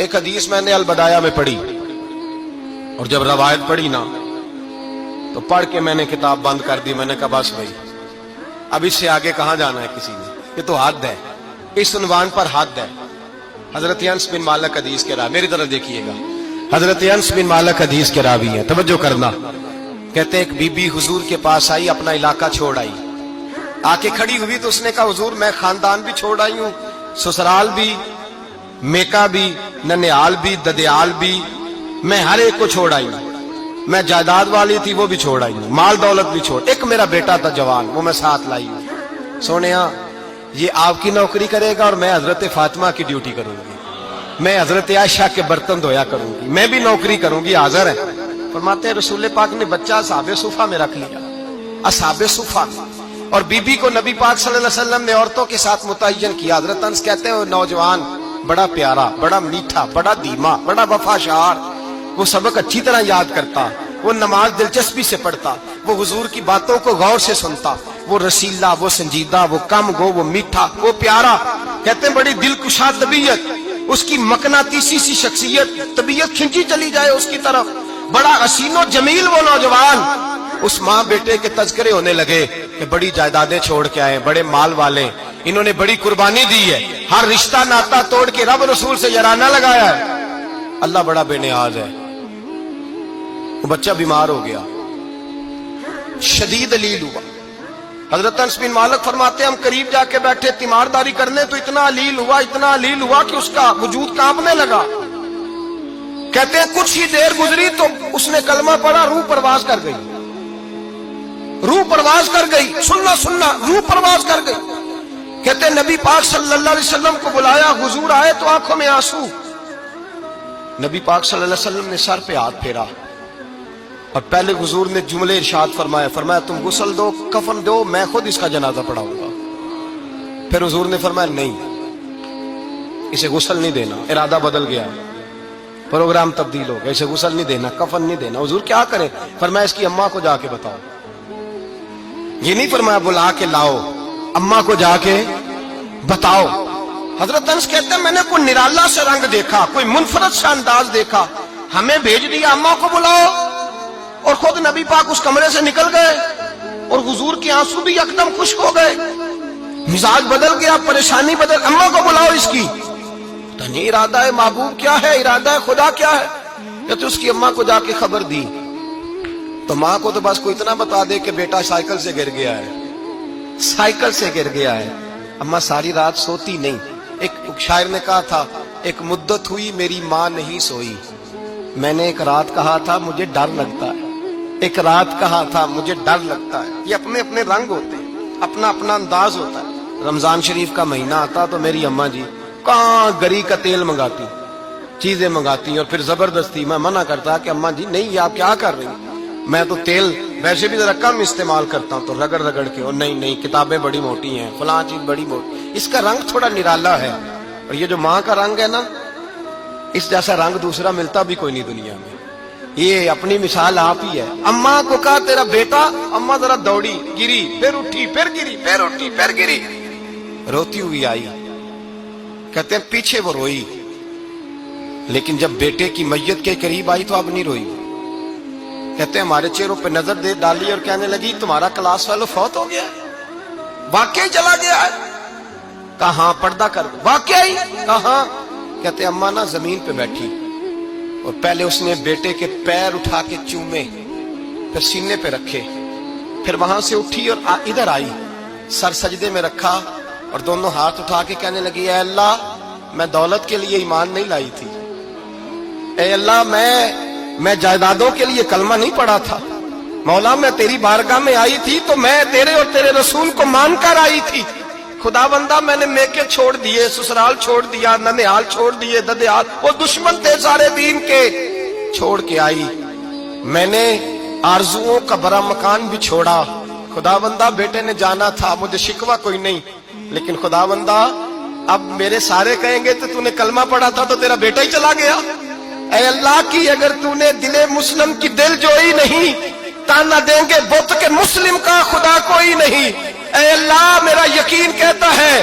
ایک حدیث میں نے البدایہ میں پڑھی اور جب روایت پڑھی نا تو پڑھ کے میں نے کتاب بند کر دی. میں نے کہا بس بھائی اب اس سے آگے کہاں جانا ہے کسی نے, یہ تو حد ہے, اس عنوان پر حد ہے. حضرت انس بن مالک حدیث کے راوی, میری طرف دیکھیے گا, حضرت انس بن مالک حدیث کے راوی ہیں, توجہ کرنا. کہتے ہیں ایک بی بی حضور کے پاس آئی, اپنا علاقہ چھوڑ آئی, آ کے کھڑی ہوئی تو اس نے کہا حضور میں خاندان بھی چھوڑ آئی ہوں, سسرال بھی, میکا بھی, ننیال بھی, ددیال بھی, میں ہر ایک کو چھوڑ آئی ہوں. میں جائیداد والی تھی وہ بھی چھوڑ آئی ہوں, مال دولت بھی چھوڑ, ایک میرا بیٹا تھا جوان وہ میں ساتھ لائی ہوں. سونیا یہ آپ کی نوکری کرے گا اور میں حضرت فاطمہ کی ڈیوٹی کروں گی, میں حضرت عائشہ کے برتن دھویا کروں گی, میں بھی نوکری کروں گی. حاضر ہے. فرماتے ہیں رسول پاک نے بچہ اصحاب صفہ میں رکھ لیا, اصحاب صفہ, اور بی بی کو نبی پاک صلی اللہ علیہ وسلم نے عورتوں کے ساتھ متعین کیا. حضرت انس کہتے ہیں وہ نوجوان بڑا پیارا, بڑا میٹھا, بڑا دھیما, بڑا وفاشار, وہ سبق اچھی طرح یاد کرتا, وہ نماز دلچسپی سے پڑھتا, وہ حضور کی باتوں کو غور سے سنتا, وہ رسیلا, وہ سنجیدہ, وہ کم گو, وہ میٹھا, وہ پیارا. کہتے ہیں بڑی دلکشا طبیعت, اس کی مقناطیسی سی شخصیت, طبیعت کھنچی چلی جائے اس کی طرف, بڑا حسین و جمیل وہ نوجوان. اس ماں بیٹے کے تذکرے ہونے لگے کہ بڑی جائیدادیں چھوڑ کے آئے, بڑے مال والے, انہوں نے بڑی قربانی دی ہے, ہر رشتہ ناتا توڑ کے رب رسول سے یارانہ لگایا ہے. اللہ بڑا بے نیاز ہے. وہ بچہ بیمار ہو گیا, شدید علیل ہوا. حضرت انس بن مالک فرماتے ہیں ہم قریب جا کے بیٹھے تیمارداری کرنے تو اتنا علیل ہوا, اتنا علیل ہوا کہ اس کا وجود کانپنے لگا. کہتے ہیں کچھ ہی دیر گزری تو اس نے کلمہ پڑھا, روح پرواز کر گئی, روح پرواز کر گئی, سننا سننا روح پرواز کر گئی. کہتے ہیں نبی پاک صلی اللہ علیہ وسلم کو بلایا, حضور آئے تو آنکھوں میں آنسو. نبی پاک صلی اللہ علیہ وسلم نے سر پہ ہاتھ پھیرا اور پہلے حضور نے جملے ارشاد فرمایا تم غسل دو, کفن دو, میں خود اس کا جنازہ پڑھاؤں گا. پھر حضور نے فرمایا نہیں, اسے غسل نہیں دینا. ارادہ بدل گیا, پروگرام تبدیل ہو گیا, اسے غسل نہیں دینا, کفن نہیں دینا. حضور کیا کرے؟ فرمایا اس کی اماں کو جا کے بتاؤ. یہ نہیں فرمایا بلا کے لاؤ, اماں کو جا کے بتاؤ. حضرت انس کہتے ہیں میں نے کوئی نرالا سے رنگ دیکھا, کوئی منفرد سا انداز دیکھا, ہمیں بھیج دیا اماں کو بلاؤ, اور خود نبی پاک اس کمرے سے نکل گئے اور حضور کے آنسو بھی یکدم خشک ہو گئے, مزاج بدل گیا, پریشانی بدل. اماں کو بلاؤ اس کی. تو نہیں ارادہ ہے محبوب کیا ہے, ارادہ ہے خدا کیا ہے. کہ اس کی اماں کو جا کے خبر دی تو ماں کو تو بس کوئی اتنا بتا دے کہ بیٹا سائیکل سے گر گیا ہے, سائیکل سے گر گیا ہے. اماں ساری رات سوتی نہیں. ایک شاعر نے کہا تھا ایک مدت ہوئی میری ماں نہیں سوئی, میں نے ایک رات کہا تھا مجھے ڈر لگتا ہے, ایک رات کہا تھا مجھے ڈر لگتا ہے. یہ اپنے اپنے رنگ ہوتے ہیں, اپنا اپنا انداز ہوتا ہے. رمضان شریف کا مہینہ آتا تو میری اماں جی کہاں گری کا تیل منگاتی, چیزیں منگاتی, اور پھر زبردستی میں منع کرتا کہ اماں جی نہیں آپ کیا کر رہی ہیں, میں تو تیل ویسے بھی ذرا کم استعمال کرتا ہوں, تو رگڑ رگڑ کے, اور نہیں کتابیں بڑی موٹی ہیں, فلاں چیز بڑی موٹی, اس کا رنگ تھوڑا نرالا ہے. اور یہ جو ماں کا رنگ ہے نا, اس جیسا رنگ دوسرا ملتا بھی کوئی نہیں دنیا میں. یہ اپنی مثال آپ ہی ہے. اماں کو کہا تیرا بیٹا, اماں ذرا دوڑی, گری, پھر اٹھی, پھر گری, پھر اٹھی, پھر گری, روتی ہوئی آئی. کہتے ہیں پیچھے وہ روئی, لیکن جب بیٹے کی میت کے قریب آئی تو اب نہیں روئی. کہتے ہیں ہمارے چہروں پہ نظر دے ڈالی اور کہنے لگی تمہارا کلاس فیلو فوت ہو گیا ہے, واقعی چلا گیا ہے. کہاں پردہ کر, واقعی کہاں. کہتے اماں نا زمین پہ بیٹھی اور پہلے اس نے بیٹے کے پیر اٹھا کے چومے, پھر سینے پہ رکھے, پھر وہاں سے اٹھی اور ادھر آئی, سر سجدے میں رکھا اور دونوں ہاتھ اٹھا کے کہنے لگی اے اللہ میں دولت کے لیے ایمان نہیں لائی تھی, اے اللہ میں جائیدادوں کے لیے کلمہ نہیں پڑھا تھا, مولا میں تیری بارگاہ میں آئی تھی تو میں تیرے اور تیرے رسول کو مان کر آئی تھی. خدا بندہ میں نے میکے چھوڑ دیے, سسرال چھوڑ دیا, ننیال چھوڑ دیے, ددیال, وہ دشمن تھے سارے دین کے, چھوڑ کے آئی. میں نے آرزوؤں کا بڑا مکان بھی چھوڑا. خدا بندہ بیٹے نے جانا تھا, مجھے شکوہ کوئی نہیں, لیکن خدا بندہ اب میرے سارے کہیں گے تو نے کلمہ پڑھا تھا تو تیرا بیٹا ہی چلا گیا. اے اللہ کی اگر تو نے دل مسلم کی دل جوئی نہیں, تانا دیں گے بت کے مسلم کا خدا کوئی نہیں. اے اللہ میرا یقین کہتا ہے